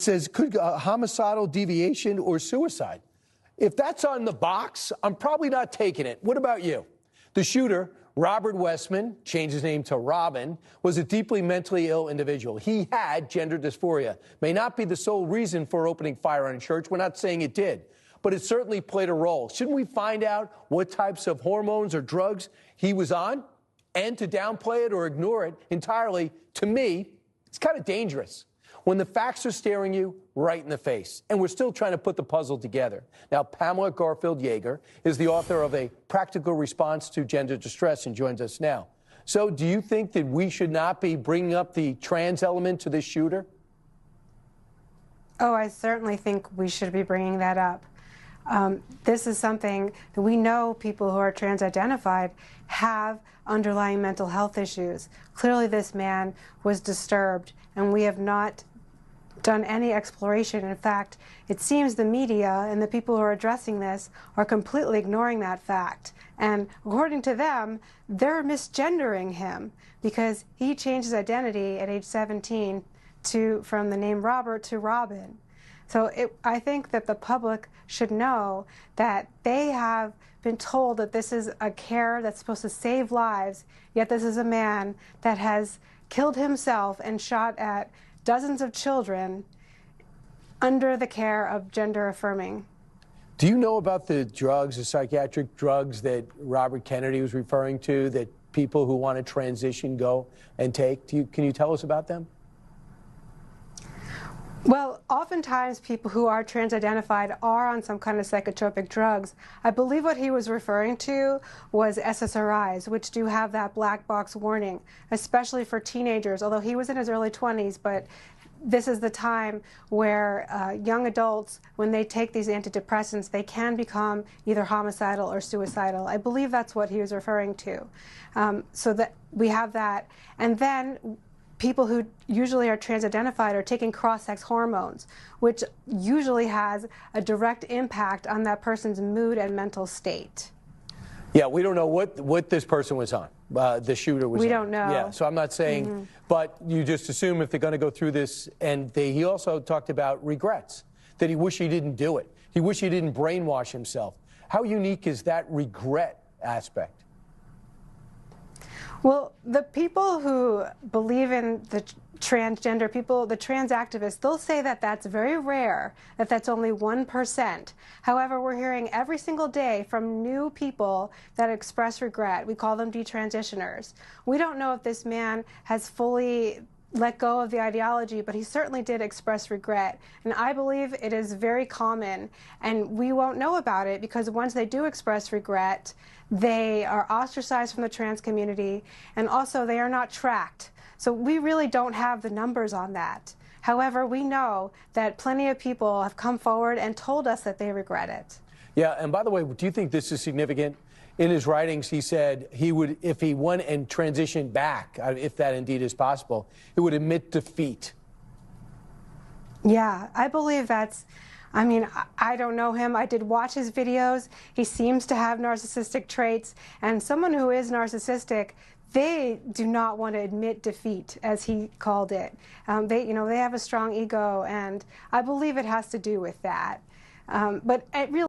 says could homicidal deviation or suicide. If that's on the box, I'm probably not taking it. What about you? The shooter, Robert Westman, changed his name to Robin, was a deeply mentally ill individual. He had gender dysphoria. May not be the sole reason for opening fire on a church. We're not saying it did, but it certainly played a role. Shouldn't we find out what types of hormones or drugs he was on? And to downplay it or ignore it entirely, to me, it's kind of dangerous when the facts are staring you right in the face, and we're still trying to put the puzzle together. Now, Pamela Garfield-Jaeger is the author of A Practical Response to Gender Distress and joins us now. So do you think that we should not be bringing up the trans element to this shooter? Oh, I certainly think we should be bringing that up. This is something that we know people who are trans-identified have underlying mental health issues. Clearly, this man was disturbed, and we have not done any exploration. In fact, it seems the media and the people who are addressing this are completely ignoring that fact. And according to them, they're misgendering him because he changed his identity at age 17 from the name Robert to Robin. So I think that the public should know that they have been told that this is a care that's supposed to save lives, yet this is a man that has killed himself and shot at dozens of children under the care of gender affirming. Do you know about the drugs, the psychiatric drugs that Robert Kennedy was referring to, that people who want to transition go and take? Can you tell us about them? Well, oftentimes people who are trans-identified are on some kind of psychotropic drugs. I believe what he was referring to was SSRIs, which do have that black box warning, especially for teenagers, although he was in his early 20s, but this is the time where young adults, when they take these antidepressants, they can become either homicidal or suicidal. I believe that's what he was referring to. So that we have that. And then people who usually are trans-identified are taking cross-sex hormones, which usually has a direct impact on that person's mood and mental state. Yeah, we don't know what this person was on, the shooter was on. We don't know. Yeah, so I'm not saying, but you just assume if they're going to go through this, and he also talked about regrets, that he wished he didn't do it. He wished he didn't brainwash himself. How unique is that regret aspect? Well, the people who believe in the transgender people, the trans activists, they'll say that that's very rare, that that's only 1%. However, we're hearing every single day from new people that express regret. We call them detransitioners. We don't know if this man has fully let go of the ideology, but he certainly did express regret. And I believe it is very common, and we won't know about it because once they do express regret, they are ostracized from the trans community, and also they are not tracked. So we really don't have the numbers on that. However, we know that plenty of people have come forward and told us that they regret it. Yeah, and by the way, do you think this is significant? In his writings, he said he would, if he went and transitioned back, if that indeed is possible, he would admit defeat. Yeah, I believe that's, I mean, I don't know him. I did watch his videos. He seems to have narcissistic traits, and someone who is narcissistic, they do not want to admit defeat, as he called it. They have a strong ego, and I believe it has to do with that. But it really